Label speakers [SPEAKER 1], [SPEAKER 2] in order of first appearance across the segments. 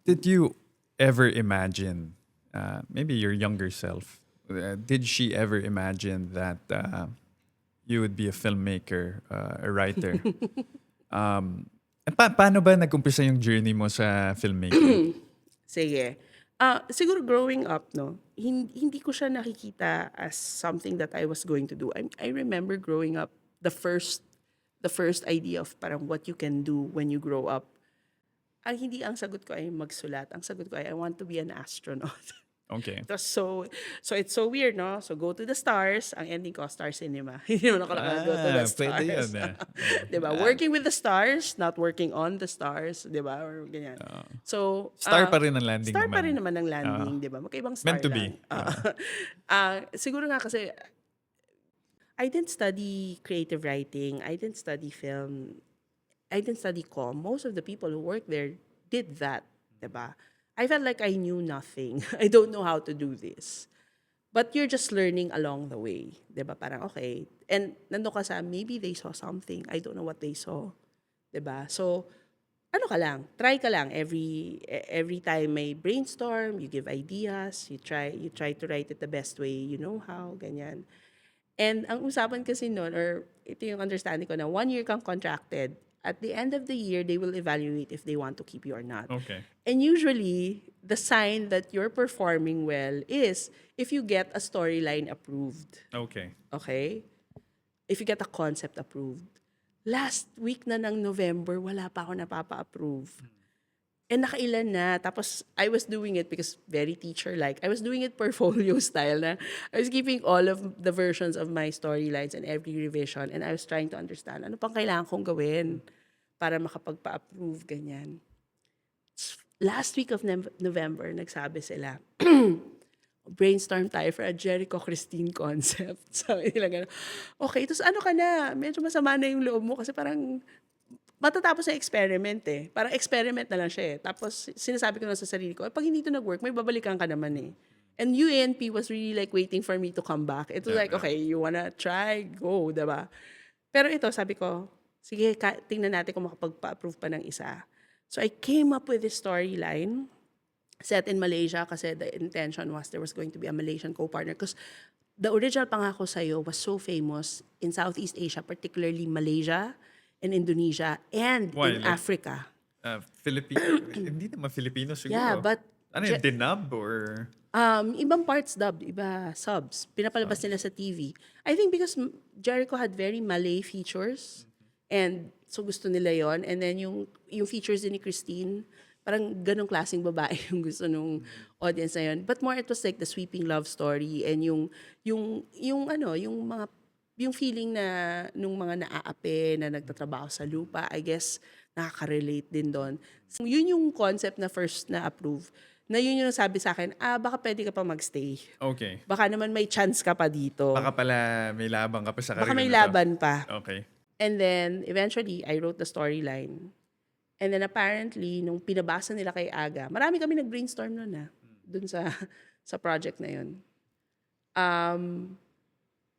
[SPEAKER 1] Did you ever imagine, maybe your younger self, did she ever imagine that you would be a filmmaker, a writer? Paano ba nag-umpisa yung journey mo sa filmmaking?
[SPEAKER 2] Sige. Siguro growing up 'no, hindi ko siya nakikita as something that I was going to do. I remember growing up, the first idea of parang what you can do when you grow up, ang sagot ko ay magsulat. Ang sagot ko ay, "I want to be an astronaut."
[SPEAKER 1] Okay.
[SPEAKER 2] It was so it's so weird 'no? So go to the stars, ang ending ko Star Cinema. Hindi naman ako naka-go to the
[SPEAKER 1] Pwede yun.
[SPEAKER 2] stars. 'Di ba? Working with the stars, not working on the stars, 'di ba? Or ganyan. So,
[SPEAKER 1] Star pa rin ang landing
[SPEAKER 2] star pa rin
[SPEAKER 1] naman.
[SPEAKER 2] naman ang
[SPEAKER 1] Oo.
[SPEAKER 2] landing, 'di ba? Magkaibang
[SPEAKER 1] Meant
[SPEAKER 2] star
[SPEAKER 1] to
[SPEAKER 2] lang.
[SPEAKER 1] be. Oo.
[SPEAKER 2] Siguro nga kasi I didn't study creative writing, I didn't study film, I didn't study comm. Most of the people who work there did that, 'di ba? I felt like I knew nothing. I don't know how to do this. But you're just learning along the way, 'di ba? Parang okay. And nandun ka sa maybe they saw something. I don't know what they saw, 'di ba? So, ano ka lang, try ka lang every time may brainstorm, you give ideas, you try to write it the best way you know how, ganyan. And ang usapan kasi no'n or ito yung understanding ko na 1 year kang contracted. At the end of the year, they will evaluate if they want to keep you or not.
[SPEAKER 1] Okay.
[SPEAKER 2] And usually, the sign that you're performing well is if you get a storyline approved.
[SPEAKER 1] Okay.
[SPEAKER 2] Okay? If you get a concept approved. Last week na ng November, wala pa ako napapa-approve. And nakailan na. Tapos, I was doing it because very teacher-like. I was doing it portfolio style na I was keeping all of the versions of my storylines and every revision and I was trying to understand ano pang kailangan kong gawin para makapagpa-approve, ganyan. Last week of November, nagsabi sila, brainstorm tayo for a Jericho Christine concept. Sabi nila gano'n. Okay, tapos ano ka na? Medyo masama na yung loob mo kasi parang matatapos sa experiment eh. Parang experiment na lang siya eh. Tapos sinasabi ko na sa sarili ko, pag hindi ito nag-work, may babalikan ka naman eh. And UANP was really like waiting for me to come back. It was like,
[SPEAKER 1] Yeah.
[SPEAKER 2] okay, you wanna try? Go, diba? Pero ito, sabi ko, sige, tingnan natin kung makapagpa-approve pa ng isa. So I came up with this storyline set in Malaysia kasi the intention was there was going to be a Malaysian co-partner because the original Pangako Sa'yo was so famous in Southeast Asia, particularly Malaysia and Indonesia and
[SPEAKER 1] Why?
[SPEAKER 2] in
[SPEAKER 1] Like,
[SPEAKER 2] Africa.
[SPEAKER 1] Filipino? Hindi naman Filipino
[SPEAKER 2] Yeah,
[SPEAKER 1] siguro.
[SPEAKER 2] but
[SPEAKER 1] Ano yung dinub or?
[SPEAKER 2] ibang parts dubbed, iba subs. Pinapalabas nila sa TV. I think because Jericho had very Malay features and so gusto nila yon. And then yung features din ni Christine, parang ganong klaseng babae yung gusto nung audience na yun. But more it was like the sweeping love story and yung feeling na nung mga naaapi na nagtatrabaho sa lupa, I guess nakaka-relate din doon. So, yun yung concept na first na approve. Na yun yung sabi sa akin, baka pwede ka pa magstay.
[SPEAKER 1] Okay.
[SPEAKER 2] Baka naman may chance ka pa dito.
[SPEAKER 1] Baka pala may labang ka pa sa
[SPEAKER 2] Baka
[SPEAKER 1] karir
[SPEAKER 2] may
[SPEAKER 1] na to.
[SPEAKER 2] laban pa.
[SPEAKER 1] Okay.
[SPEAKER 2] And then, eventually, I wrote the storyline. And then apparently, nung pinabasa nila kay Aga, marami kami nag-brainstorm nun dun sa project na yun.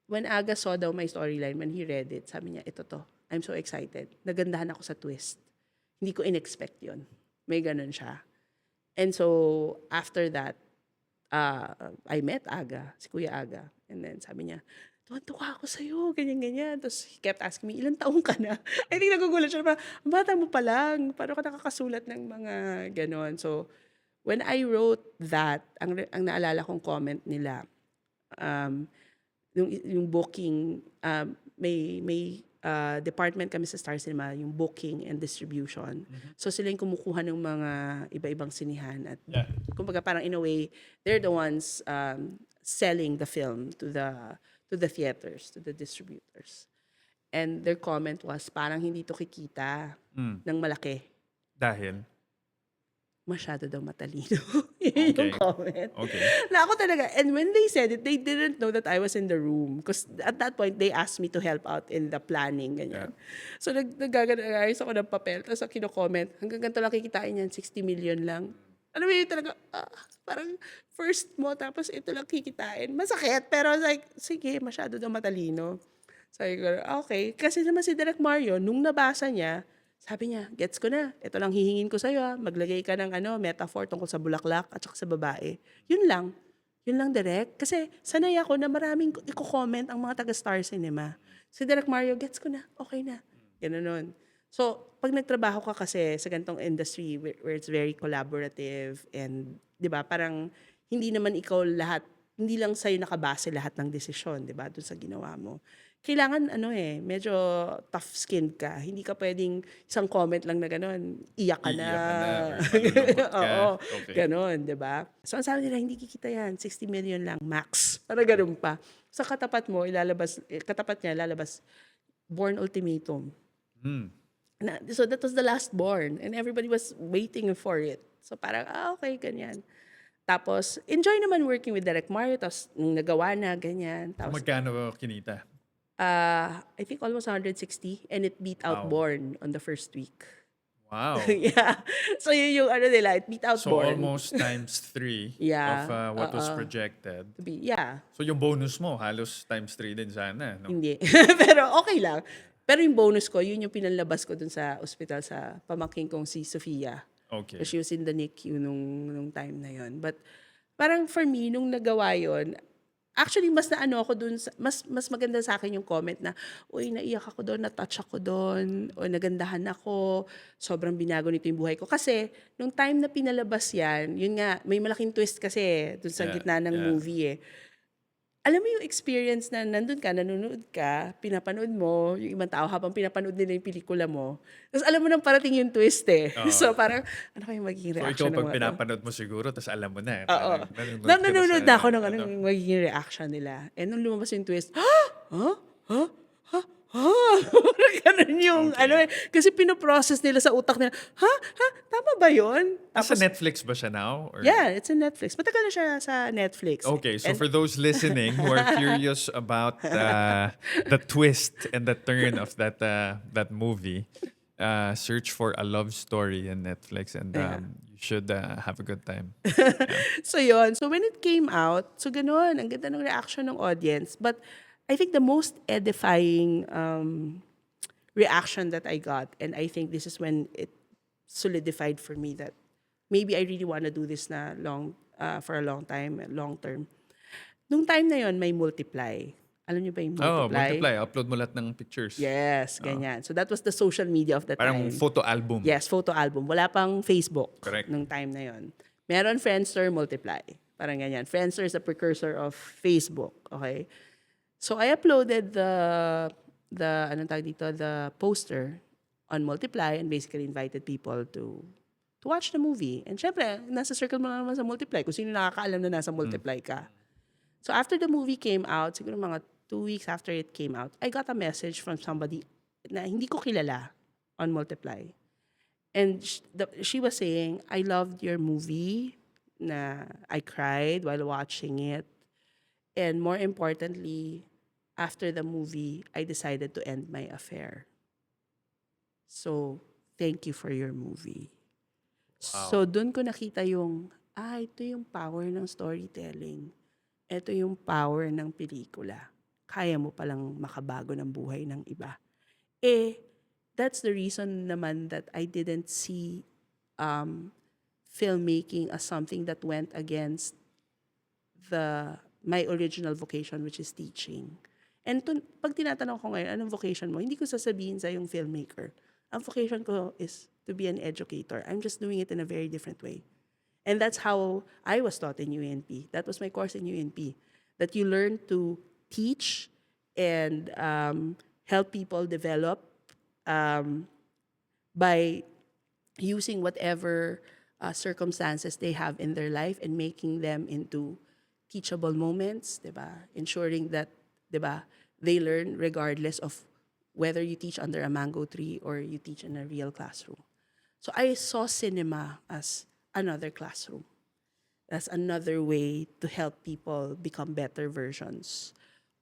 [SPEAKER 2] When Aga saw daw my storyline, when he read it, sabi niya, ito to. I'm so excited. Nagandahan ako sa twist. Hindi ko in-expect yun. May ganun siya. And so, after that, I met Aga, si Kuya Aga. And then sabi niya, tuwan-tuwa ako sa'yo, ganyan-ganyan. Tapos he kept asking me, ilang taong ka na? I think nagugulat siya, parang, bata mo pa lang, paano ka nakakasulat ng mga ganon. So, when I wrote that, ang naalala kong comment nila, yung booking, may department kami sa Star Cinema, yung booking and distribution. So sila yung kumukuha ng mga iba-ibang sinihan at
[SPEAKER 1] Yeah.
[SPEAKER 2] kumbaga parang in a way, they're the ones selling the film to the theaters, to the distributors. And their comment was, parang hindi to kikita ng malaki.
[SPEAKER 1] Dahil?
[SPEAKER 2] Masyado daw matalino. Yun yung
[SPEAKER 1] Okay.
[SPEAKER 2] comment.
[SPEAKER 1] Okay.
[SPEAKER 2] Na ako talaga, and when they said it, they didn't know that I was in the room. Because at that point, they asked me to help out in the planning, ganyan. So, nagagayos ako ng papel, tapos kino-comment, hanggang ganito lang kikitain yan, 60 million lang. Alam mo yun talaga, parang first mo, tapos ito lang kikitain. Masakit, pero I was like, sige, masyado daw matalino. Sabi ko, okay. Kasi naman si Direk Mario, nung nabasa niya, Sabi niya, gets ko na. Ito lang hihingin ko sa'yo. Maglagay ka ng metaphor tungkol sa bulaklak at saka sa babae. Yun lang. Yun lang, direct. Kasi sanay ako na maraming i-comment ang mga taga-Star Cinema. Si Direk Mario, gets ko na. Okay na. Ganun nun. So, pag nagtrabaho ka kasi sa ganitong industry where it's very collaborative and, di ba, parang hindi naman ikaw lahat, hindi lang sa'yo nakabase lahat ng desisyon, di ba, dun sa ginawa mo. Kailangan medyo tough skin ka. Hindi ka pwedeng isang comment lang na gano'n, iyak ka na.
[SPEAKER 1] Iiyak ka na or malulungkot ka.
[SPEAKER 2] Oo,
[SPEAKER 1] Okay.
[SPEAKER 2] gano'n, 'di ba? So ang sabi nila, hindi kikita 'yan, 60 million lang max. Para gano'n pa. Sa katapat mo, katapat niya ilalabas Born Ultimatum.
[SPEAKER 1] Hmm.
[SPEAKER 2] So that was the last Born and everybody was waiting for it. So parang, okay, ganyan. Tapos, enjoy naman working with Direk Mario. Tapos, nung nagawa na, ganyan. Tapos,
[SPEAKER 1] Magkano kinita?
[SPEAKER 2] I think almost 160 and it beat out
[SPEAKER 1] Wow.
[SPEAKER 2] Born on the first week.
[SPEAKER 1] Wow.
[SPEAKER 2] Yeah. So yun yung nila, it beat out
[SPEAKER 1] So
[SPEAKER 2] Born.
[SPEAKER 1] almost times 3
[SPEAKER 2] Yeah.
[SPEAKER 1] of what was projected.
[SPEAKER 2] Yeah,
[SPEAKER 1] So yung bonus mo, halos times 3 din sana, no?
[SPEAKER 2] hindi. Pero okay lang. Pero yung bonus ko, yun yung pinalabas ko dun sa ospital sa pamangking kong si Sofia.
[SPEAKER 1] Okay.
[SPEAKER 2] She was in the NICU nung time na yun. But parang for me, nung nagawa yun, actually, mas naano ako dun, mas maganda sa akin yung comment na, uy, naiyak ako doon, na-touch ako doon, o nagandahan ako, sobrang binago nito yung buhay ko. Kasi, nung time na pinalabas yan, yun nga, may malaking twist kasi dun sa
[SPEAKER 1] Yeah,
[SPEAKER 2] gitna ng
[SPEAKER 1] yeah.
[SPEAKER 2] movie eh. Alam mo yung experience na nandun ka, nanonood ka, pinapanood mo, yung ibang tao habang pinapanood nila yung pelikula mo. Tapos alam mo nang parating yung twist eh.
[SPEAKER 1] Oo.
[SPEAKER 2] So parang, ano kayong magiging
[SPEAKER 1] So
[SPEAKER 2] reaction
[SPEAKER 1] ikaw
[SPEAKER 2] ng
[SPEAKER 1] pag
[SPEAKER 2] mga to?
[SPEAKER 1] pinapanood mo siguro, tapos alam mo na.
[SPEAKER 2] Oo.
[SPEAKER 1] Parang nanonood ka na
[SPEAKER 2] Nanonood
[SPEAKER 1] sa,
[SPEAKER 2] na ako ng anong magiging reaction nila. And nung lumabas yung twist, ha? Huh? Huh? Huh? Huh? Ganun yung,
[SPEAKER 1] Okay.
[SPEAKER 2] kasi pinoprocess nila sa utak nila, ha? Ha? Tama ba yun?
[SPEAKER 1] Nasa Netflix ba siya now? Or?
[SPEAKER 2] Yeah, it's in Netflix. Matagal na siya sa Netflix.
[SPEAKER 1] Okay, so
[SPEAKER 2] And-
[SPEAKER 1] for those listening who are curious about the twist and the turn of that movie, search for A Love Story in Netflix and you should have a good time.
[SPEAKER 2] So yun. So when it came out, so ganun, ang ganda ng reaction ng audience. But I think the most edifying reaction that I got, and I think this is when it solidified for me that maybe I really want to do this na for a long time, long term. Nung time na yon may Multiply. Alam niyo ba yung
[SPEAKER 1] Oh,
[SPEAKER 2] Multiply?
[SPEAKER 1] multiply. Upload mo lahat ng pictures.
[SPEAKER 2] Yes, ganyan. So that was the social media of the
[SPEAKER 1] Parang
[SPEAKER 2] time.
[SPEAKER 1] photo album.
[SPEAKER 2] Yes, photo album. Wala pang Facebook
[SPEAKER 1] Correct.
[SPEAKER 2] nung time na yon. Meron Friendster, Multiply. Parang ganyan. Friendster is a precursor of Facebook. Okay? So I uploaded the anong tawag dito, the poster on Multiply and basically invited people to watch the movie. And syempre, nasa circle mo na naman sa Multiply kung sino nakakaalam na nasa Multiply ka. So after the movie came out, siguro mga 2 weeks after it came out, I got a message from somebody na hindi ko kilala on Multiply. And she was saying, I loved your movie, na I cried while watching it. And more importantly, after the movie, I decided to end my affair. So, thank you for your movie.
[SPEAKER 1] Wow.
[SPEAKER 2] So, dun ko nakita yung, ito yung power ng storytelling. Ito yung power ng pelikula. Kaya mo palang makabago ng buhay ng iba. That's the reason naman that I didn't see filmmaking as something that went against my original vocation, which is teaching. And pag tinatanong ko ngayon, anong vocation mo? Hindi ko sasabihin sa yung filmmaker. Ang vocation ko is to be an educator. I'm just doing it in a very different way. And that's how I was taught in UNP. That was my course in UNP. That you learn to teach and help people develop by using whatever circumstances they have in their life and making them into teachable moments, diba? Ensuring that, diba, they learn regardless of whether you teach under a mango tree or you teach in a real classroom. So I saw cinema as another classroom. As another way to help people become better versions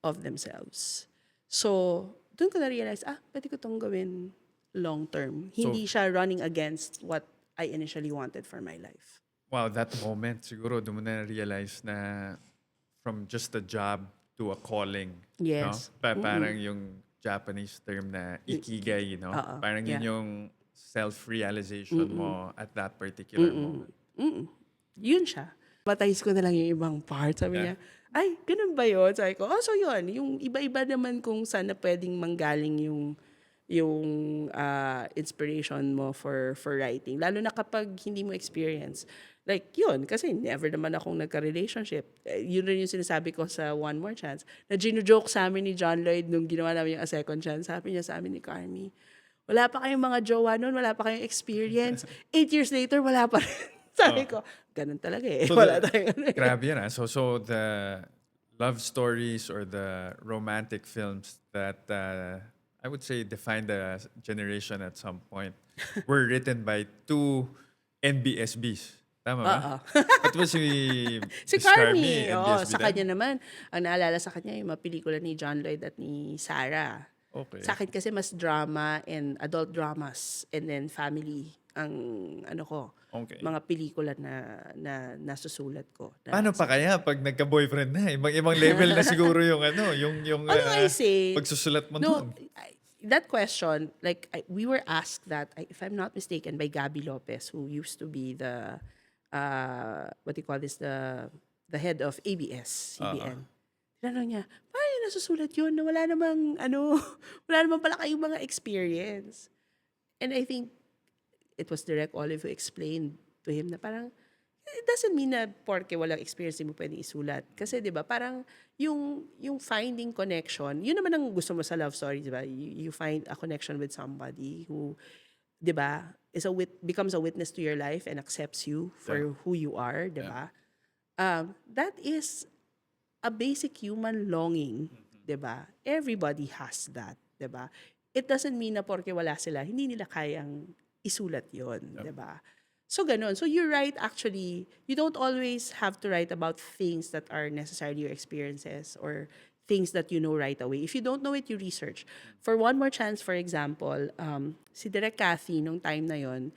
[SPEAKER 2] of themselves. So, doon ko na-realize, pwede ko itong gawin long term. Hindi siya running against what I initially wanted for my life.
[SPEAKER 1] Wow, that moment, siguro, doon mo na-realize na from just a job to a calling.
[SPEAKER 2] Yes.
[SPEAKER 1] No? Parang yung Japanese term na ikigai, no? Parang yun
[SPEAKER 2] Yeah.
[SPEAKER 1] yung self-realization mo at that particular moment?
[SPEAKER 2] Yun siya. Matays ko na lang yung ibang part. Sabi
[SPEAKER 1] Yeah.
[SPEAKER 2] niya, ay, ganun ba yun? Sabi ko, so yun. Yung iba-iba naman kung saan na pwedeng manggaling yung inspiration mo for writing. Lalo na kapag hindi mo experience. Like, yun. Kasi never naman akong nagka-relationship. Yun rin yung sinasabi ko sa One More Chance. Na gino-joke sa amin ni John Lloyd nung ginawa namin yung A Second Chance. Sabi niya sa amin ni Carmi, wala pa kayong mga jowa noon, wala pa kayong experience. 8 years later, wala pa rin. Sabi ko, ganun talaga eh.
[SPEAKER 1] So
[SPEAKER 2] Wala
[SPEAKER 1] the,
[SPEAKER 2] tayong ano eh.
[SPEAKER 1] grabe yan, ah. So the love stories or the romantic films that I would say define the generation at some point were written by two NBSBs. Tama ba?
[SPEAKER 2] Oo.
[SPEAKER 1] That was
[SPEAKER 2] Si
[SPEAKER 1] Miss Carmi,
[SPEAKER 2] Carmi, oo,
[SPEAKER 1] NBSB
[SPEAKER 2] sa
[SPEAKER 1] din?
[SPEAKER 2] kanya naman, ang naalala sa kanya yung mga pelikula ni John Lloyd at ni Sarah.
[SPEAKER 1] Okay.
[SPEAKER 2] Sa akin kasi mas drama and adult dramas and then family ang ano ko,
[SPEAKER 1] Okay.
[SPEAKER 2] mga pelikula na nasusulat ko.
[SPEAKER 1] Paano pa kaya pag nagka-boyfriend na? Ibang level na siguro yung yung
[SPEAKER 2] Ano I say?
[SPEAKER 1] pagsusulat mo
[SPEAKER 2] No,
[SPEAKER 1] nun.
[SPEAKER 2] that question, like we were asked that, if I'm not mistaken, by Gabby Lopez, who used to be the what do you call this, the head of ABS-CBN. Tinanong niya, paano niya nasusulat yun na wala namang wala namang pala kayong mga experience. And I think it was Direk Olive who explained to him na parang it doesn't mean na porke walang experience mo pwedeng isulat. Kasi 'di ba, parang yung finding connection, yun naman ang gusto mo sa love story, 'di ba? You find a connection with somebody who, 'di ba, becomes a witness to your life and accepts you for who you are, 'di ba? That is a basic human longing, 'di ba? Everybody has that, 'di ba? It doesn't mean na porke wala sila, hindi nila kayang isulat 'yon, 'di ba? So ganun. So you're right actually. You don't always have to write about things that are necessarily your experiences or things that you know right away. If you don't know it, you research. For One More Chance, for example, si Direk Cathy nung time na yon,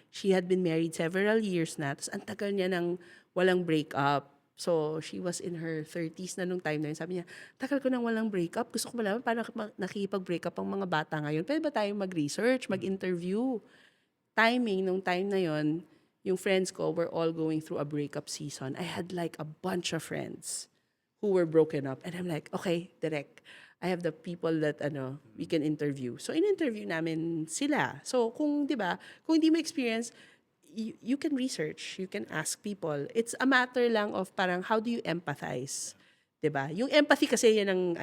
[SPEAKER 2] she had been married several years na, tapos ang tagal niya nang walang breakup. So, she was in her 30s na nung time na yun. Sabi niya, tagal ko nang walang breakup. Gusto ko malaman paano nakikipag-breakup ang mga bata ngayon. Pwede ba tayong mag-research, mag-interview? Timing, nung time na yon, yung friends ko were all going through a breakup season. I had like a bunch of friends who were broken up. And I'm like, okay, Direk, I have the people that we can interview. So, in-interview namin sila. So, kung, di ba, kung hindi mo experience, you can research, you can ask people. It's a matter lang of parang how do you empathize, 'di ba? Yung empathy kasi yan ang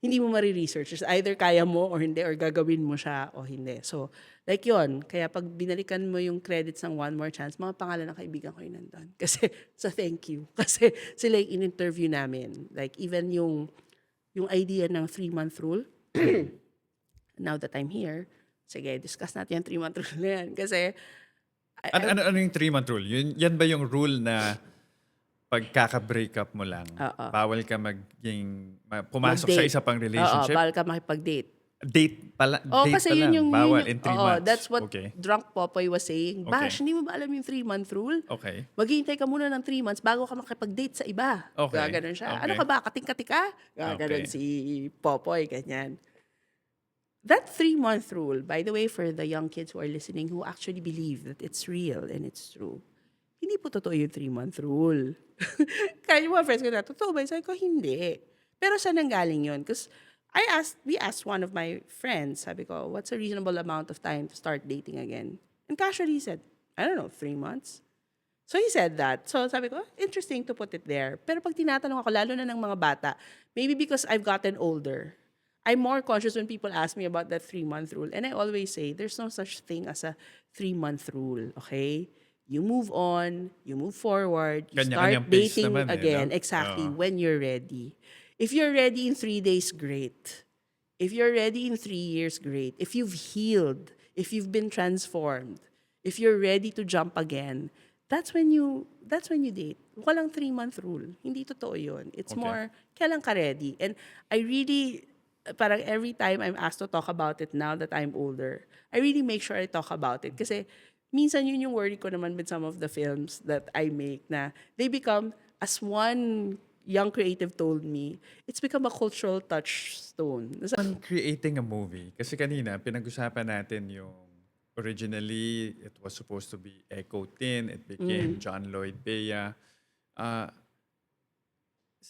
[SPEAKER 2] hindi mo mari-research. It's either kaya mo or hindi, or gagawin mo siya o hindi. So, like yon, kaya pag binalikan mo yung credits ng One More Chance, mga pangalan ng kaibigan ko yun nandun. Kasi, so thank you. Kasi sila yung in-interview namin. Like, even yung idea ng 3-month rule, now that I'm here, sige, discuss natin yung 3-month rule na yan. Kasi,
[SPEAKER 1] Ano yung 3-month rule? Yan ba yung rule na pagkaka-breakup mo lang, bawal ka pumasok sa
[SPEAKER 2] mag-date.
[SPEAKER 1] isa pang
[SPEAKER 2] Oo,
[SPEAKER 1] relationship?
[SPEAKER 2] bawal ka makipag-date.
[SPEAKER 1] Date pala,
[SPEAKER 2] Oo,
[SPEAKER 1] date
[SPEAKER 2] kasi
[SPEAKER 1] pa lang,
[SPEAKER 2] yun
[SPEAKER 1] bawal
[SPEAKER 2] yung
[SPEAKER 1] in 3 months.
[SPEAKER 2] that's what
[SPEAKER 1] Okay.
[SPEAKER 2] Drunk Popoy was saying.
[SPEAKER 1] Okay.
[SPEAKER 2] Bash, hindi mo ba alam yung 3-month rule?
[SPEAKER 1] Okay.
[SPEAKER 2] Maghihintay ka muna ng 3 months bago ka makipag-date sa iba.
[SPEAKER 1] Okay.
[SPEAKER 2] Gaganon siya.
[SPEAKER 1] Okay.
[SPEAKER 2] Ano ka ba? Kating-kati ka? Gaganon
[SPEAKER 1] Okay.
[SPEAKER 2] si Popoy, ganyan. That 3-month rule, by the way, for the young kids who are listening who actually believe that it's real and it's true, hindi po totoo yung 3-month rule. Kaya yung mga friends ko na, totoo ba? Sabi ko, hindi. Pero saan nanggaling yun? Because we asked one of my friends, sabi ko, what's a reasonable amount of time to start dating again? And casually he said, I don't know, 3 months. So he said that. So sabi ko, interesting to put it there. Pero pag tinatanong ako, lalo na ng mga bata, maybe because I've gotten older, I'm more conscious when people ask me about that 3-month rule. And I always say, there's no such thing as a 3-month rule, okay? You move on, you move forward, you
[SPEAKER 1] Kanya-kanyang
[SPEAKER 2] start
[SPEAKER 1] pace
[SPEAKER 2] dating
[SPEAKER 1] naman
[SPEAKER 2] again.
[SPEAKER 1] no?
[SPEAKER 2] Exactly,
[SPEAKER 1] Oo.
[SPEAKER 2] when you're ready. If you're ready in 3 days, great. If you're ready in 3 years, great. If you've healed, if you've been transformed, if you're ready to jump again, that's when you date. Walang 3-month rule. Hindi totoo yun. It's
[SPEAKER 1] Okay.
[SPEAKER 2] more, kailan ka ready? And I really, parang every time I'm asked to talk about it now that I'm older, I really make sure I talk about it. Kasi minsan yun yung worry ko naman with some of the films that I make na they become as one young creative told me, it's become a cultural touchstone.
[SPEAKER 1] On creating a movie, kasi kanina pinag-usapan natin yung originally it was supposed to be Echo Tin, it became John Lloyd Bea. Uh,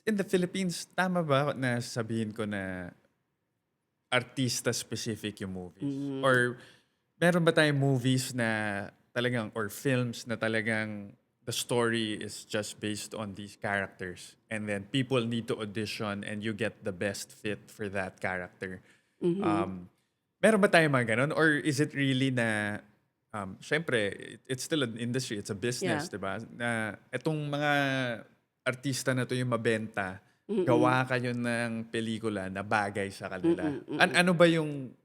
[SPEAKER 1] in the Philippines, tama ba na sabihin ko na artista-specific yung movies? Or meron ba tayong movies na talagang, or films na talagang the story is just based on these characters and then people need to audition and you get the best fit for that character? Meron ba tayong mga ganun? Or is it really na, syempre, it's still an industry, it's a business,
[SPEAKER 2] Yeah.
[SPEAKER 1] di ba? Na itong mga artista na to yung mabenta, gawa kayo ng pelikula na bagay sa kanila. Ano ba yung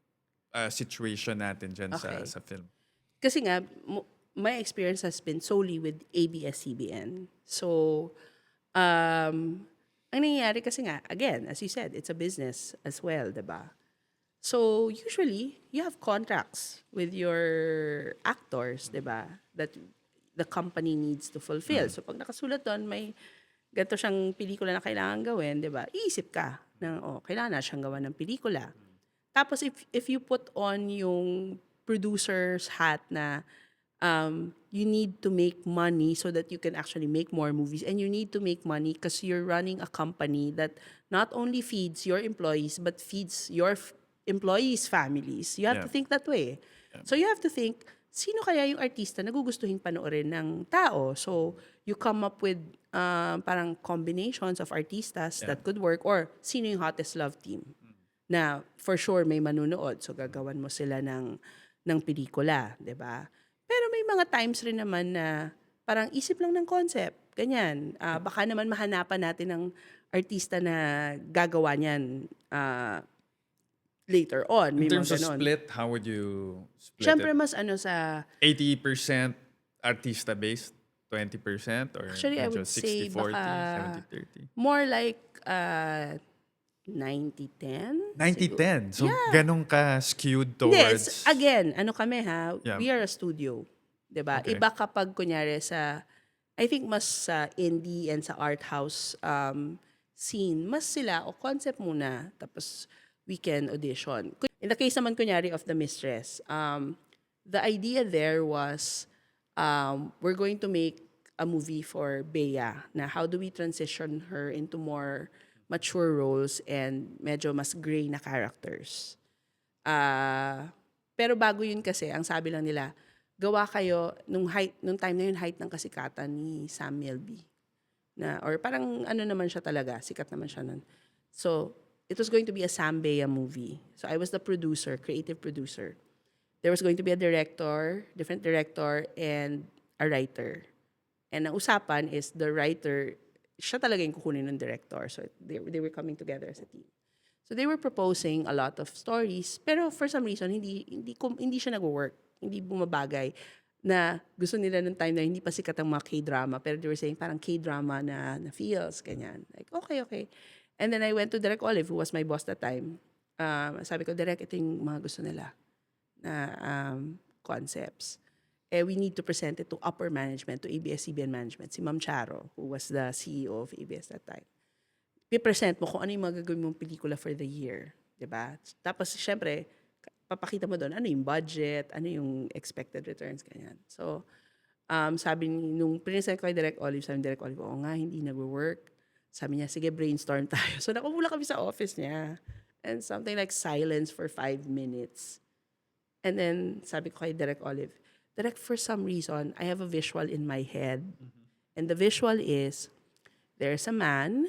[SPEAKER 1] situation natin dyan
[SPEAKER 2] Okay.
[SPEAKER 1] sa film?
[SPEAKER 2] Kasi nga, my experience has been solely with ABS-CBN. So, ang nangyayari kasi nga, again, as you said, it's a business as well, diba? So, usually, you have contracts with your actors, diba? That the company needs to fulfill. So, pag nakasulat doon, may ganito siyang pelikula na kailangan gawin, diba? Iisip ka na, kailangan na siyang gawa ng pelikula. Tapos, if you put on yung producer's hat na you need to make money so that you can actually make more movies, and you need to make money because you're running a company that not only feeds your employees but feeds your employees' families. You have to
[SPEAKER 1] Yeah.
[SPEAKER 2] think that way. So you have to think, sino kaya yung artista na gugustuhin panoorin ng tao? So you come up with parang combinations of artistas that could work, or sino yung hottest love team na for sure may manunood. So gagawan mo sila ng pelikula, 'di ba? Pero may mga times rin naman na parang isip lang ng concept, ganyan. Baka naman mahanapan natin ng artista na gagawa niyan later on.
[SPEAKER 1] In
[SPEAKER 2] May
[SPEAKER 1] terms
[SPEAKER 2] mga
[SPEAKER 1] of
[SPEAKER 2] ganon.
[SPEAKER 1] split, how would you split
[SPEAKER 2] Siyempre
[SPEAKER 1] it?
[SPEAKER 2] mas ano sa,
[SPEAKER 1] 80% artista-based, 20%? Or
[SPEAKER 2] actually I
[SPEAKER 1] medyo
[SPEAKER 2] would say
[SPEAKER 1] 60-40,
[SPEAKER 2] baka
[SPEAKER 1] 70-30?
[SPEAKER 2] more like 90-10.
[SPEAKER 1] 90-10. So,
[SPEAKER 2] Yeah.
[SPEAKER 1] ganun ka skewed
[SPEAKER 2] Hindi,
[SPEAKER 1] towards...
[SPEAKER 2] again, ano kami ha,
[SPEAKER 1] Yeah.
[SPEAKER 2] we are a studio. 'Di ba?
[SPEAKER 1] Okay.
[SPEAKER 2] Iba kapag kunyari sa, I think mas sa indie and sa art house scene, mas sila o concept muna, tapos we can audition. In the case naman kunyari of The Mistress, the idea there was, we're going to make a movie for Bea na how do we transition her into more mature roles and medyo mas gray na characters. Pero bago yun kasi, ang sabi lang nila, gawa kayo nung time na yun, height ng kasikatan ni Sam Milby. Or parang ano naman siya talaga, sikat naman siya nun. So, it was going to be a Sam Bea movie. So, I was the producer, creative producer. There was going to be a director, different director, and a writer. And ang usapan is the writer, siya talaga yung kukunin ng director. So, they were coming together as a team. So, they were proposing a lot of stories, pero for some reason, hindi siya nag-work. Hindi bumabagay na gusto nila ng time na hindi pa sikat ang mga K-drama, pero they were saying parang K-drama na feels, ganyan. Like, okay. And then I went to Direk Olive, who was my boss that time. Sabi ko, Direk, ito yung mga gusto nila na concepts. We need to present it to upper management, to ABS-CBN management. Si Ma'am Charo, who was the CEO of ABS that time. I-present mo kung ano yung magagawin mong pelikula for the year. Diba? Tapos, syempre, papakita mo doon, ano yung budget, ano yung expected returns, ganyan. So, sabi nung present ko kay Direk Olive, sabi ni Direk Olive, oo nga, hindi nag-work. Sabi niya, sige, brainstorm tayo. So, nakapula kami sa office niya. And something like silence for 5 minutes. And then, sabi ko kay Direk Olive, Direk, for some reason, I have a visual in my head. And the visual is, there's a man,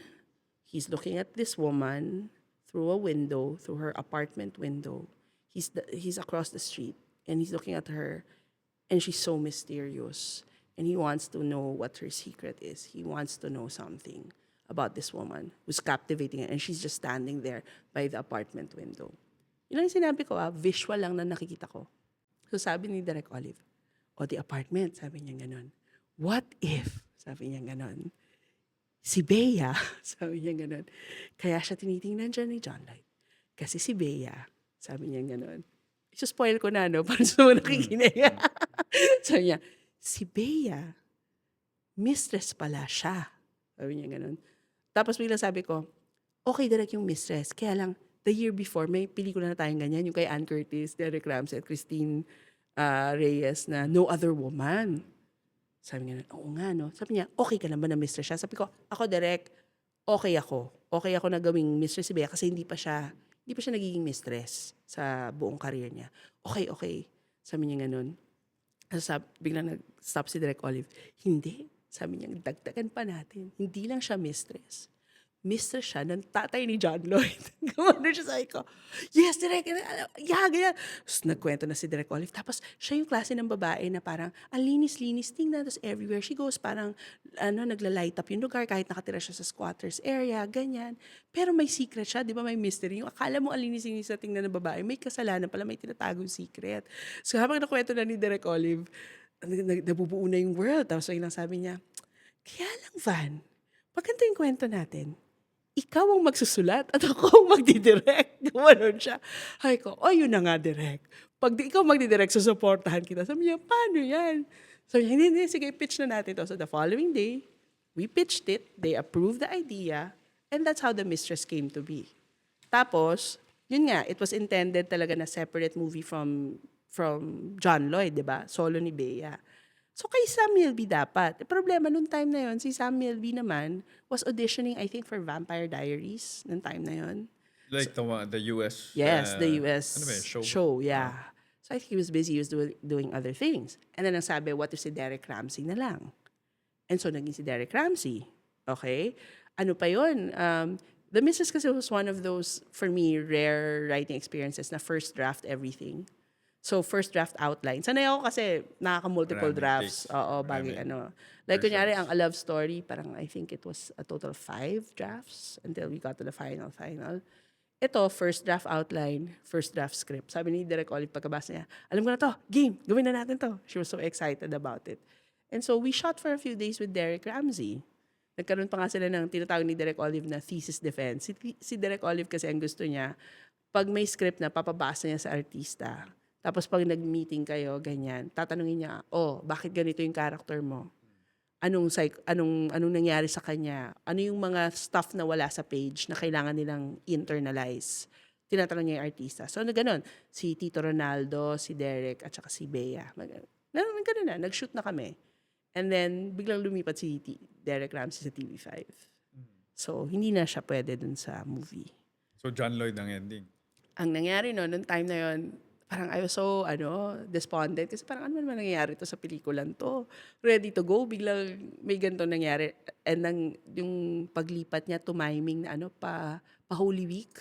[SPEAKER 2] he's looking at this woman through a window, through her apartment window. He's across the street, and he's looking at her, and she's so mysterious. And he wants to know what her secret is. He wants to know something about this woman who's captivating her, and she's just standing there by the apartment window. Yun lang yung sinabi ko, visual lang na nakikita ko. So sabi ni Direk Olive, the apartment, sabi niya ganon. What if, sabi niya ganon, si Bea, sabi niya ganon, kaya siya tinitingnan dyan ni John Lloyd. Kasi si Bea, sabi niya ganon. Spoil ko na, no? Para sa mga nakikinig. Sabi niya, si Bea, mistress pala siya. Sabi niya ganon. Tapos biglang sabi ko, okay direct yung mistress. Kaya lang, the year before, may pelikula na tayong ganyan, yung kay Ann Curtis, Derek Ramsey, at Christine Reyes na No Other Woman. Sabi niya, oo nga, no? Sabi niya, okay ka na ba na mistress siya? Sabi ko, ako direct, okay ako. Okay ako na gawing mistress si Bea kasi hindi pa siya nagiging mistress sa buong career niya. Okay, okay. Sabi niya ganun. Biglang nag-stop si Direk Olive. Hindi. Sabi niya, dagdagan pa natin. Hindi lang siya mistress. Mistress siya ng tatay ni John Lloyd. Gumano siya sa ko. Yes, Direk. Yeah, ganyan. Tapos nagkwento na si Direk Olive. Tapos siya yung klase ng babae na parang, ang linis-linis, tingnan. Tapos everywhere she goes, parang, nagla-light up yung lugar kahit nakatira siya sa squatters area, ganyan. Pero may secret siya, di ba may mystery. Yung akala mo ang linis-linis na tingnan ng babae, may kasalanan pala, may tinatagong secret. So habang nakwento na ni Direk Olive, nabubuo na yung world. Tapos lang sabi niya, kaya lang, Van, pag ganito yung kwento natin, ikaw ang magsusulat at ako ang magdidirect. Gumanon siya. Hay ko, yun na nga, direct. Pag ikaw magdidirect, susuportahan kita. Sabi niya, paano yan? Sabi niya, hindi, sige, pitch na natin to. So the following day, we pitched it, they approved the idea, and that's how The Mistress came to be. Tapos, yun nga, it was intended talaga na separate movie from John Lloyd, di ba? Solo ni Bea. So kay Sam Milby dapat. Problema nung time na yon, si Sam Milby naman was auditioning, I think, for Vampire Diaries nung time na yon.
[SPEAKER 1] Like the US.
[SPEAKER 2] Yes, the US
[SPEAKER 1] ano ba yun, show?
[SPEAKER 2] show, yeah. So I think he was busy, he was doing other things. And then ang sabi, what if si Derek Ramsey na lang? And so naging si Derek Ramsey. Okay? Ano pa yun? The Missus kasi was one of those, for me, rare writing experiences na first draft everything. So, first draft outline. Sanay ako kasi nakaka-multiple
[SPEAKER 1] Maraming
[SPEAKER 2] drafts.
[SPEAKER 1] takes.
[SPEAKER 2] Oo, bagay Like, kunyari, ang A Love Story, parang I think it was a total 5 drafts until we got to the final. Ito, first draft outline, first draft script. Sabi ni Direk Olive pagkabasa niya, alam ko na to, game, gawin na natin to. She was so excited about it. And so, we shot for a few days with Derek Ramsey. Nagkaroon pa nga sila ng tinatawag ni Direk Olive na thesis defense. Si Direk Olive kasi ang gusto niya, pag may script na, papabasa niya sa artista. Tapos pag nag-meeting kayo, ganyan, tatanungin niya, bakit ganito yung character mo? Anong nangyari sa kanya? Ano yung mga stuff na wala sa page na kailangan nilang internalize? Tinatanong niya yung artista. So, gano'n. Si Tito Ronaldo, si Derek, at saka si Bea. Gano'n na. Nag-shoot na kami. And then, biglang lumipat si Derek Ramsey sa TV5. So, hindi na siya pwede dun sa movie.
[SPEAKER 1] So, John Lloyd ang ending.
[SPEAKER 2] Ang nangyari noong time na yon, parang I was so, despondent. Kasi parang ano naman nangyayari to sa pelikulan to? Ready to go, biglang may ganito nangyari. And yung paglipat niya, tumiming na pa Holy Week.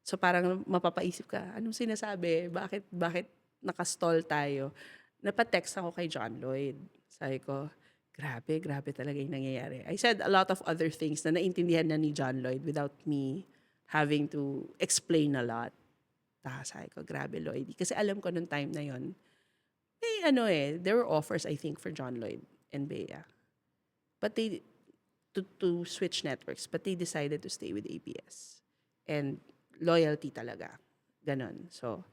[SPEAKER 2] So parang mapapaisip ka, anong sinasabi? Bakit nakastall tayo? Napatext ako kay John Lloyd. Sabi ko, grabe talaga yung nangyayari. I said a lot of other things na naintindihan na ni John Lloyd without me having to explain a lot. Sabi ko, grabe Lloyd. Kasi alam ko nung time na yon, there were offers I think for John Lloyd and Bea. But they, to switch networks, but they decided to stay with ABS. And loyalty talaga. Ganon. So,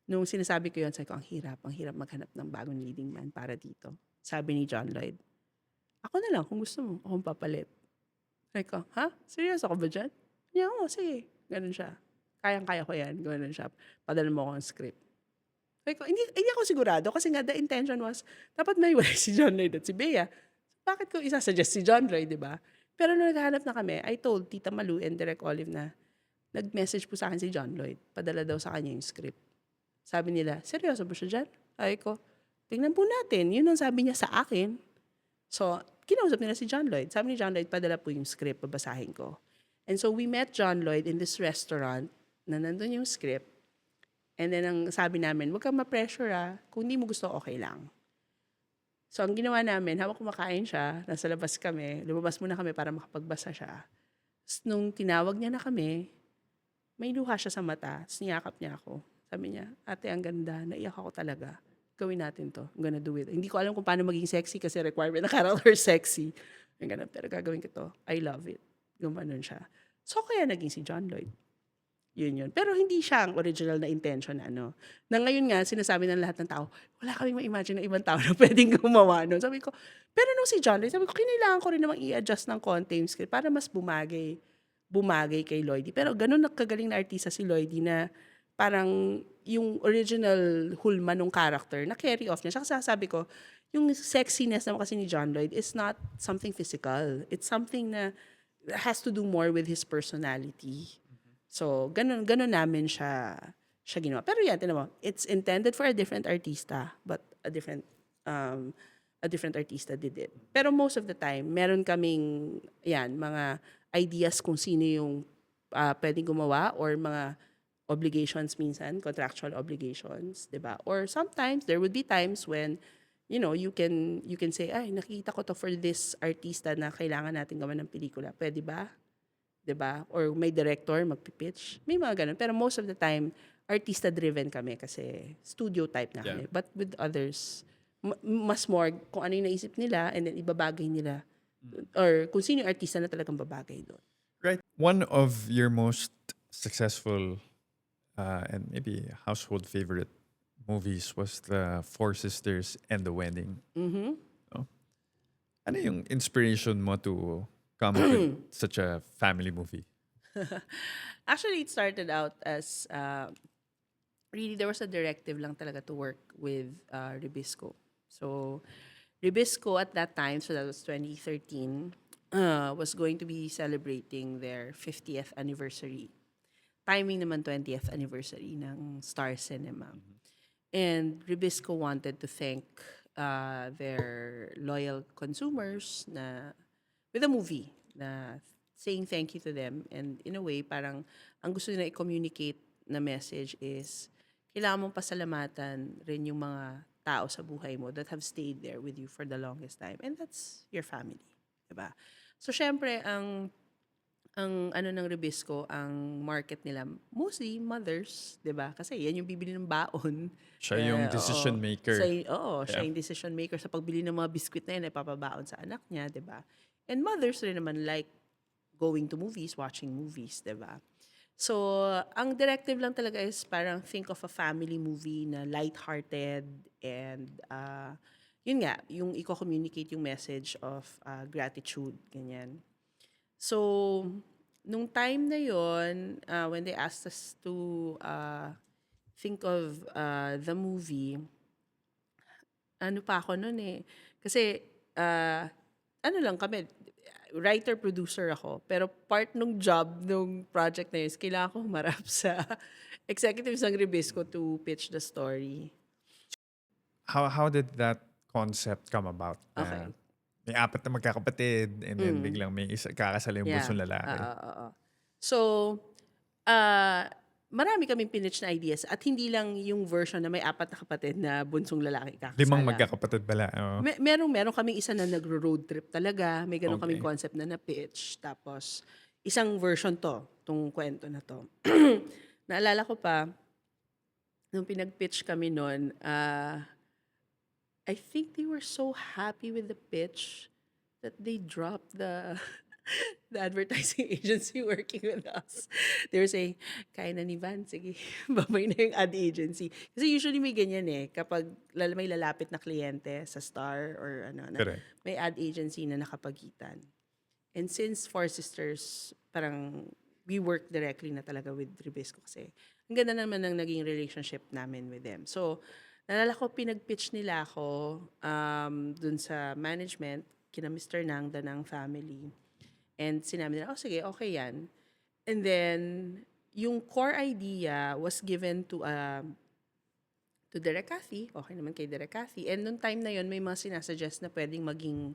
[SPEAKER 2] nung sinasabi ko yun, sabi ko, ang hirap maghanap ng bagong leading man para dito. Sabi ni John Lloyd, ako na lang kung gusto mo, akong papalit. Sabi ko, ha? Seryoso ako ba dyan? Yeah, sige. Ganon siya. Kayang-kaya ko yan. Gawin siya. Padala mo ako ang script. Hindi ako sigurado kasi nga the intention was, dapat may wala si John Lloyd at si Bea. Bakit ko isasuggest si John Lloyd, di ba? Pero nung naghahanap na kami, I told Tita Malu and Direk Olive na nag-message po sa akin si John Lloyd. Padala daw sa kanya yung script. Sabi nila, seryoso ba siya dyan? Sabi ko, tingnan po natin. Yun ang sabi niya sa akin. So, kinausap nila si John Lloyd. Sabi ni John Lloyd, padala po yung script, babasahin ko. And so, we met John Lloyd in this restaurant na nandun yung script. And then, ang sabi namin, huwag kang ma-pressure kung hindi mo gusto, okay lang. So, ang ginawa namin, habang kumakain siya, nasa labas kami, lumabas muna kami para makapagbasa siya. Nung tinawag niya na kami, may luha siya sa mata, niyakap niya ako. Sabi niya, ate, ang ganda, naiyak ako talaga. Gawin natin to. I'm gonna do it. Hindi ko alam kung paano maging sexy kasi requirement na character sexy. Ang ganda, pero gagawin ko to. I love it. Gumanon siya. So, kaya naging si John Lloyd. Yun. Pero hindi siya ang original na intention na ano. Na ngayon nga, sinasabi ng lahat ng tao, wala kaming ma-imagine na ibang tao na pwedeng gumawa nun. Sabi ko, pero nung si John Lloyd, sabi ko, kinailangan ko rin namang i-adjust ng konti yung script para mas bumagay kay Lloydie. Pero ganun kagaling na artista si Lloydie na parang yung original hulma nung character na carry off niya. Saka sabi ko, yung sexiness naman kasi ni John Lloyd is not something physical. It's something na has to do more with his personality. So, ganun namin siya ginawa. Pero yan, tinan mo, it's intended for a different artista, but a different artista did it. Pero most of the time, meron kaming, yan, mga ideas kung sino yung pwedeng gumawa or mga obligations minsan, contractual obligations, 'di ba? Or sometimes there would be times when you can say, ay, nakita ko to for this artista na kailangan natin gawan ng pelikula. Pwede ba? 'Di ba? Or may director magpi-pitch. May mga ganun. Pero most of the time, artista-driven kami kasi studio type na kami. But with others, mas more kung ano yung naisip nila and then ibabagay nila. Or kung sino yung artista na talagang babagay doon.
[SPEAKER 1] Right. One of your most successful and maybe household favorite movies was the Four Sisters and the Wedding.
[SPEAKER 2] Mhm.
[SPEAKER 1] No? Ano yung inspiration mo to come up with such a family movie?
[SPEAKER 2] Actually, it started out as really there was a directive lang talaga to work with Ribisco. So Ribisco at that time, so that was 2013, was going to be celebrating their 50th anniversary. Timing naman 20th anniversary ng Star Cinema. And Ribisco wanted to thank their loyal consumers with a movie na saying thank you to them. And in a way, parang ang gusto nila i-communicate na message is kailangan mong pasalamatan rin yung mga tao sa buhay mo that have stayed there with you for the longest time. And that's your family. Diba? So, syempre, ang ano ng Ribisco, ang market nila, mostly mothers, 'di ba? Kasi yan yung bibili ng baon.
[SPEAKER 1] Siya yung decision maker.
[SPEAKER 2] Siya yung decision maker sa pagbili ng mga biskwit na yun, ay papabaon sa anak niya, 'di ba? And mothers rin naman like going to movies, watching movies, 'di ba? So, ang directive lang talaga is parang think of a family movie na lighthearted and yun nga, yung i-communicate yung message of gratitude, ganyan. So, nung time na yon, when they asked us to think of the movie, ano pa ako nun eh. Kasi, ano lang kami, writer-producer ako. Pero part nung job, nung project na yun, is kailangan ko humarap sa executives ng Ribisco to pitch the story.
[SPEAKER 1] How did that concept come about?
[SPEAKER 2] Okay.
[SPEAKER 1] May apat na magkakapatid and then biglang may isa kakasala yung bunsong lalaki.
[SPEAKER 2] So, marami kaming pinitch na ideas at hindi lang yung version na may apat na kapatid na bunsong lalaki kakasala.
[SPEAKER 1] 5 magkakapatid pala. Oo.
[SPEAKER 2] Meron kaming isa na nagro-road trip talaga. May ganun kaming
[SPEAKER 1] Okay.
[SPEAKER 2] concept na na-pitch. Tapos, isang version tong kwento na to. Naalala ko pa, nung pinag-pitch kami noon, I think they were so happy with the pitch that they dropped the advertising agency working with us. They were saying, kaya na ni Van, sige, babay na yung ad agency. Kasi usually may ganyan eh, kapag may lalapit na kliyente sa Star or ano,
[SPEAKER 1] Correct.
[SPEAKER 2] may ad agency na nakapagitan. And since Four Sisters, parang we work directly na talaga with Ribisco kasi ang ganda naman ng naging relationship namin with them. So, nalala ko, pinag-pitch nila ako dun sa management, kina Mr. Nangda ng family. And sinabi nila, sige, okay yan. And then, yung core idea was given to Derek Cathy. Okay naman kay Derek Cathy. And nung time na yon may mga sinasuggest na pwedeng maging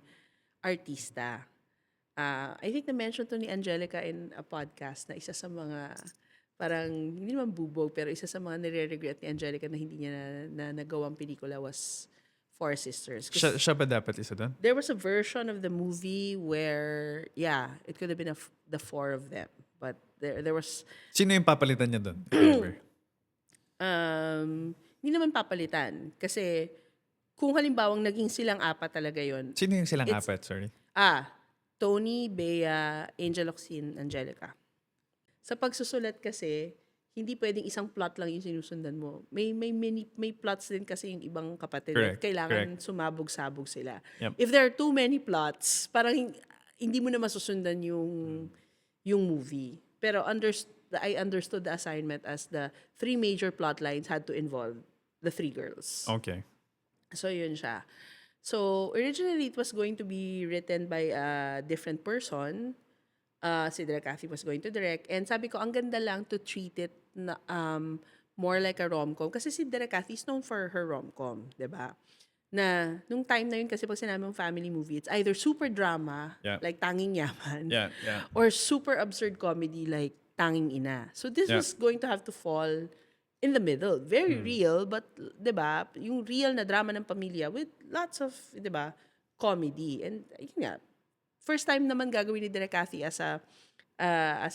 [SPEAKER 2] artista. I think na-mention to ni Angelica in a podcast na isa sa mga parang, hindi naman bubog, pero isa sa mga nire-regret ni Angelica na hindi niya na nagawang pelikula was Four Sisters.
[SPEAKER 1] Siya ba dapat isa doon?
[SPEAKER 2] There was a version of the movie where, it could have been the four of them. But there was...
[SPEAKER 1] Sino yung papalitan niya doon? if ever?
[SPEAKER 2] Hindi naman papalitan. Kasi, kung halimbawang naging silang apat talaga yon.
[SPEAKER 1] Sino yung silang apat? Sorry.
[SPEAKER 2] Tony, Bea, Angel Oxin, Angelica. Sa pagsusulat kasi, hindi pwedeng isang plot lang yung sinusundan mo. May plots din kasi yung ibang kapatid. At
[SPEAKER 1] Correct.
[SPEAKER 2] kailangan
[SPEAKER 1] Correct.
[SPEAKER 2] sumabog-sabog sila.
[SPEAKER 1] Yep.
[SPEAKER 2] If there are too many plots, parang hindi mo na masusundan yung movie. Pero I understood the assignment as the 3 major plot lines had to involve the 3 girls.
[SPEAKER 1] Okay.
[SPEAKER 2] So, yun siya. So, originally, it was going to be written by a different person. Si Direk Cathy was going to direct. And sabi ko, ang ganda lang to treat it na, more like a rom-com. Kasi si Direk Cathy is known for her rom-com, di ba? Na, nung time na yun, kasi pag sinabi mong family movie, it's either super drama,
[SPEAKER 1] Yeah.
[SPEAKER 2] like Tanging Yaman,
[SPEAKER 1] Yeah. Yeah.
[SPEAKER 2] or super absurd comedy, like Tanging Ina. So, this
[SPEAKER 1] Yeah.
[SPEAKER 2] was going to have to fall in the middle. Very real, but, di ba, yung real na drama ng pamilya with lots of, di ba, comedy. And, yun nga, first time naman gagawin ni Direk Cathy as a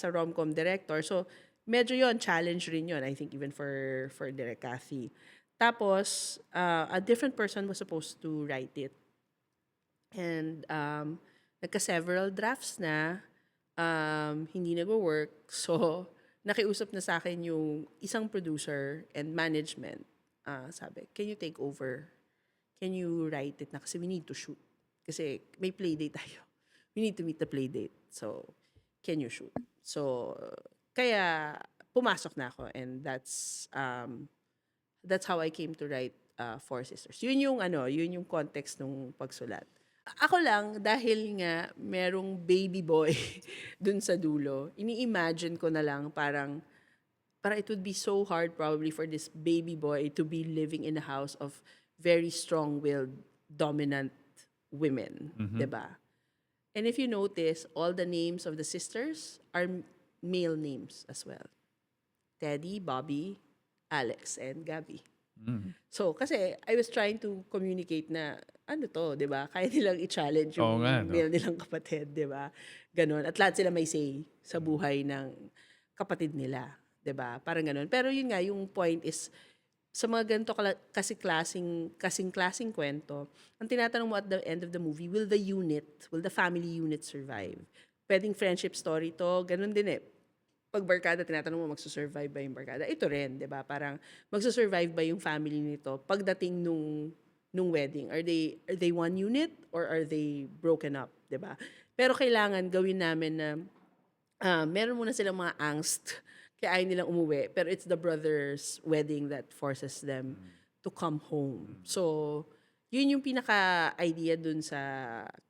[SPEAKER 2] rom-com director. So, medyo yon challenge rin yon, I think, even for Direk Cathy. Tapos, a different person was supposed to write it. And, nagka-several drafts na, hindi nag-work. So, nakiusap na sa akin yung isang producer and management. Sabi, can you take over? Can you write it na? Kasi we need to shoot. Kasi may play date tayo. We need to meet the play date. So, can you shoot? So, kaya pumasok na ako, and that's how I came to write Four Sisters. Yun yung context ng pagsulat. Ako lang, dahil nga merong baby boy dun sa dulo, ini-imagine ko na lang parang it would be so hard probably for this baby boy to be living in a house of very strong-willed, dominant women, 'di ba? And if you notice, all the names of the sisters are male names as well. Teddy, Bobby, Alex, and Gabby. So, kasi I was trying to communicate na, ano to, di ba? Kaya nilang i-challenge
[SPEAKER 1] Oo
[SPEAKER 2] yung
[SPEAKER 1] nga, no?
[SPEAKER 2] male nilang kapatid, di ba? Ganon. At lahat sila may say sa buhay ng kapatid nila, di ba? Parang ganon. Pero yun nga, yung point is, sa mga ganito kasing-klasing kwento, ang tinatanong mo at the end of the movie, will the family unit survive? Pwedeng friendship story to, ganun din eh. Pag barkada, tinatanong mo, magsusurvive ba yung barkada? Ito rin, di ba? Parang, magsusurvive ba yung family nito pagdating nung wedding? Are they one unit or are they broken up, di ba? Pero kailangan gawin namin na meron muna silang mga angst kaya ayaw nilang umuwi. Pero it's the brother's wedding that forces them to come home. So, yun yung pinaka-idea dun sa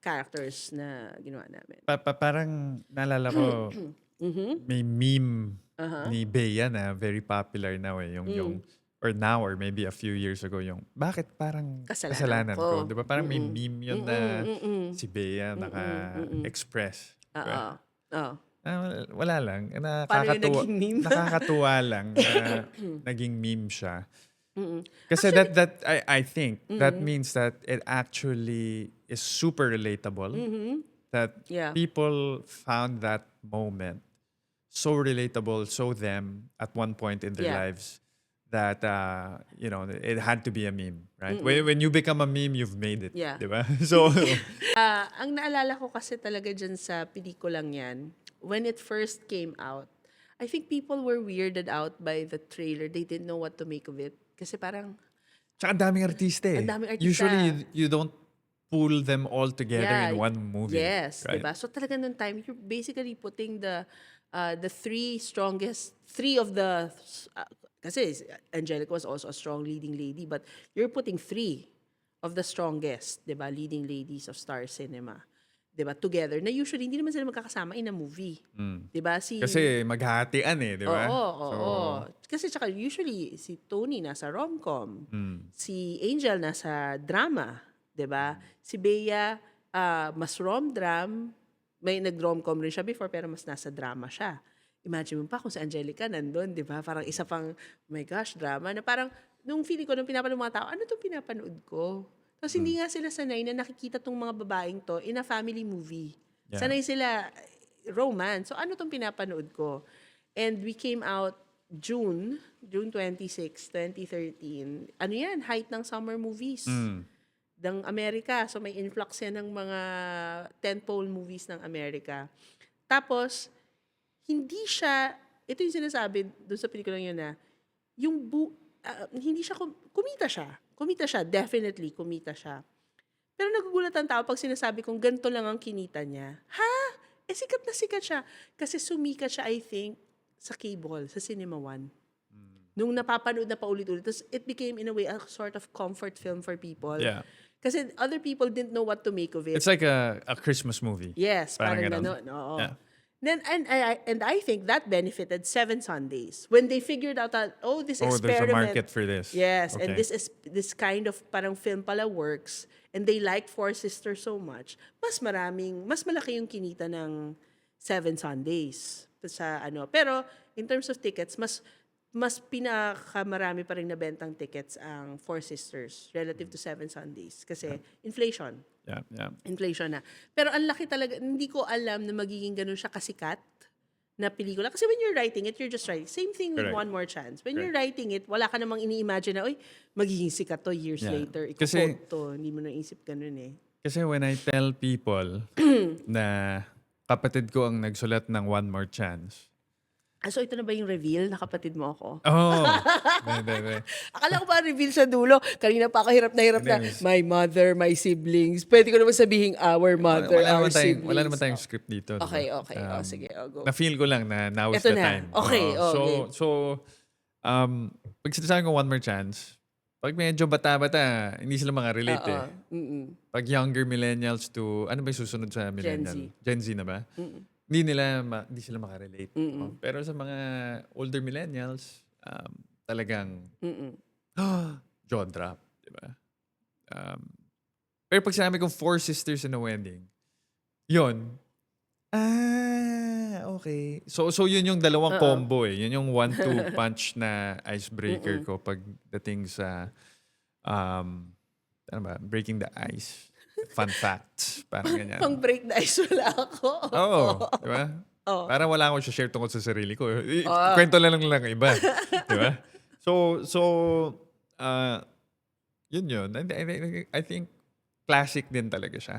[SPEAKER 2] characters na ginawa namin.
[SPEAKER 1] Parang naalala ko, may meme ni Bea na very popular now eh. Yung, or now or maybe a few years ago, yung bakit parang kasalanan ko? Di ba? Parang may meme yun na si Bea naka-express.
[SPEAKER 2] Oo. Oo.
[SPEAKER 1] Wala lang.
[SPEAKER 2] Paano yung naging meme?
[SPEAKER 1] Nakakatuwa lang na naging meme siya. Kasi I think that means that it actually is super relatable. That people found that moment so relatable, so them at one point in their lives that it had to be a meme, right? When you become a meme, you've made it, diba? So
[SPEAKER 2] ang naalala ko kasi talaga dyan sa pelikulang yan, when it first came out, I think people were weirded out by the trailer. They didn't know what to make of it. Kasi parang,
[SPEAKER 1] tsaka ang daming artista eh.
[SPEAKER 2] Ang daming artista.
[SPEAKER 1] Usually, you don't pull them all together in one movie.
[SPEAKER 2] Yes,
[SPEAKER 1] right?
[SPEAKER 2] diba? So talaga nung time, you're basically putting the three of the, kasi Angelica was also a strong leading lady, but you're putting 3 of the strongest, diba, leading ladies of Star Cinema, diba, together, na usually hindi naman sila magkakasama in a movie. Diba?
[SPEAKER 1] Kasi maghahatian eh, diba?
[SPEAKER 2] Oo. Kasi tsaka usually, si Tony nasa rom-com, si Angel nasa drama, diba? Si Bea, mas rom-dram, may nag-rom-com rin siya before, pero mas nasa drama siya. Imagine mo pa kung si Angelica nandun, di ba? Parang isa pang, oh my gosh, drama. Na parang, nung feeling ko, nung pinapanood mga tao, ano itong pinapanood ko? Tapos hindi nga sila sanay na nakikita tong mga babaeng to in a family movie.
[SPEAKER 1] Yeah.
[SPEAKER 2] Sanay sila, romance. So ano itong pinapanood ko? And we came out June 26, 2013. Ano yan? Height ng summer movies. Ng Amerika. So may influx yan ng mga tentpole movies ng Amerika. Tapos, hindi siya ito yung sinasabi doon sa pelikulang yun na, yung hindi siya, kumita siya. Kumita siya, definitely, kumita siya. Pero nagugulat ang tao pag sinasabi kong ganito lang ang kinita niya. Ha? Sikat na sikat siya. Kasi sumikat siya, I think, sa cable, sa Cinema One. Nung napapanood na paulit-ulit. Tapos it became, in a way, a sort of comfort film for people.
[SPEAKER 1] Yeah.
[SPEAKER 2] Kasi other people didn't know what to make of it.
[SPEAKER 1] It's like a Christmas movie.
[SPEAKER 2] Yes, parang
[SPEAKER 1] ganon.
[SPEAKER 2] gano'n. Oo.
[SPEAKER 1] Yeah.
[SPEAKER 2] Then, and I think that benefited Seven Sundays. When they figured out that, this
[SPEAKER 1] Oh, there's a
[SPEAKER 2] experiment.
[SPEAKER 1] market for this.
[SPEAKER 2] Yes, and
[SPEAKER 1] Okay.
[SPEAKER 2] this kind of parang film pala works, and they liked Four Sisters so much, mas malaki yung kinita ng Seven Sundays sa ano. Pero in terms of tickets, mas pinakamarami pa rin nabentang tickets ang Four Sisters relative to Seven Sundays kasi inflation.
[SPEAKER 1] Yeah.
[SPEAKER 2] Inflation na. Pero ang laki talaga, hindi ko alam na magiging ganun siya kasikat na pelikula. Kasi when you're writing it, you're just writing. Same thing with
[SPEAKER 1] Correct.
[SPEAKER 2] One More Chance. When you're writing it, wala ka namang ini-imagine na, magiging sikat to years
[SPEAKER 1] Yeah.
[SPEAKER 2] later.
[SPEAKER 1] Kasi-
[SPEAKER 2] Iko-quote to. Hindi mo naisip ganun eh.
[SPEAKER 1] Kasi when I tell people na kapatid ko ang nagsulat ng One More Chance.
[SPEAKER 2] So ito na ba yung reveal na kapatid mo ako?
[SPEAKER 1] Oh! Hindi.
[SPEAKER 2] Akala ko pa reveal sa dulo. Kanina pa ako hirap na
[SPEAKER 1] Hindi, miss.
[SPEAKER 2] my mother, my siblings. Pwede ko naman sabihin our mother, our siblings.
[SPEAKER 1] Wala naman tayong script dito. diba?
[SPEAKER 2] Okay. Sige, go.
[SPEAKER 1] Na-feel ko lang na now is
[SPEAKER 2] Ito
[SPEAKER 1] the
[SPEAKER 2] na.
[SPEAKER 1] time.
[SPEAKER 2] Okay,
[SPEAKER 1] Oo.
[SPEAKER 2] okay.
[SPEAKER 1] Pag sinasabi ko One More Chance, pag medyo bata-bata, hindi sila makarelate eh. Pag younger millennials to, ano ba yung susunod sa millennial? Gen Z na ba? Hindi sila makarelate. Oh, pero sa mga older millennials, talagang jaw drop, di ba? Pero pag sinabi kong Four Sisters in a Wedding, yun, okay. So yun yung dalawang combo eh. Yun yung 1-2 punch na icebreaker ko pagdating sa ano ba, breaking the ice. Fun facts. Parang ganyan.
[SPEAKER 2] Pang break the ice wala ako.
[SPEAKER 1] Oo. Di ba? Parang wala akong share tungkol sa sarili ko. Kwento lang iba. Di ba? So, yun. I think classic din talaga siya.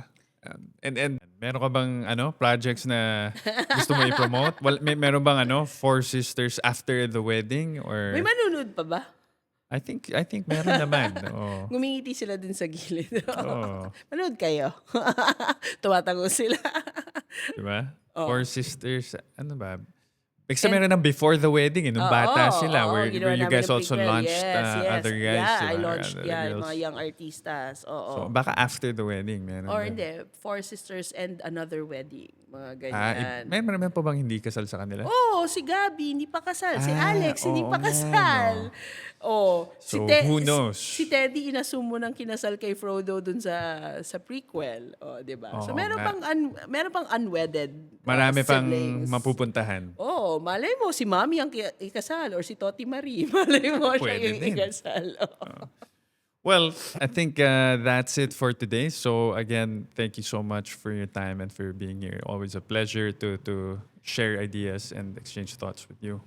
[SPEAKER 1] And meron ka bang projects na gusto mo i-promote? Meron bang Four Sisters after the wedding or
[SPEAKER 2] May manunod pa ba?
[SPEAKER 1] I think meron naman. Oo.
[SPEAKER 2] Ngumingiti sila dun sa gilid.
[SPEAKER 1] Oo.
[SPEAKER 2] Manood kayo. Tumatango sila.
[SPEAKER 1] Diba? Four Sisters, ano ba? Kasi meron ng before the wedding, nung bata sila, where
[SPEAKER 2] ginawa
[SPEAKER 1] you
[SPEAKER 2] namin
[SPEAKER 1] guys
[SPEAKER 2] ng
[SPEAKER 1] also
[SPEAKER 2] prequel.
[SPEAKER 1] launched other guys.
[SPEAKER 2] Yeah, I
[SPEAKER 1] diba?
[SPEAKER 2] launched
[SPEAKER 1] Other
[SPEAKER 2] yung
[SPEAKER 1] girls.
[SPEAKER 2] mga young artistas.
[SPEAKER 1] So, baka after the wedding, meron.
[SPEAKER 2] Or
[SPEAKER 1] din.
[SPEAKER 2] hindi, Four Sisters and Another Wedding. Mga
[SPEAKER 1] Ah,
[SPEAKER 2] ganyan.
[SPEAKER 1] may marami pa bang hindi kasal sa kanila?
[SPEAKER 2] Si Gabi, hindi pa kasal. Si
[SPEAKER 1] Ah,
[SPEAKER 2] Alex, hindi
[SPEAKER 1] oo
[SPEAKER 2] pa
[SPEAKER 1] nga,
[SPEAKER 2] kasal.
[SPEAKER 1] So, who knows?
[SPEAKER 2] Si Teddy, inassume mo ng kinasal kay Frodo dun sa prequel. Di ba? So,
[SPEAKER 1] Oo
[SPEAKER 2] meron
[SPEAKER 1] nga.
[SPEAKER 2] meron pang unwedded
[SPEAKER 1] Marami pang
[SPEAKER 2] siblings.
[SPEAKER 1] mapupuntahan.
[SPEAKER 2] Malay mo, si Mami ang ikasal or si Toti Marie. Malay mo siya
[SPEAKER 1] Pwede
[SPEAKER 2] yung
[SPEAKER 1] din.
[SPEAKER 2] ikasal.
[SPEAKER 1] Well, I think that's it for today. So again, thank you so much for your time and for being here. Always a pleasure to share ideas and exchange thoughts with you.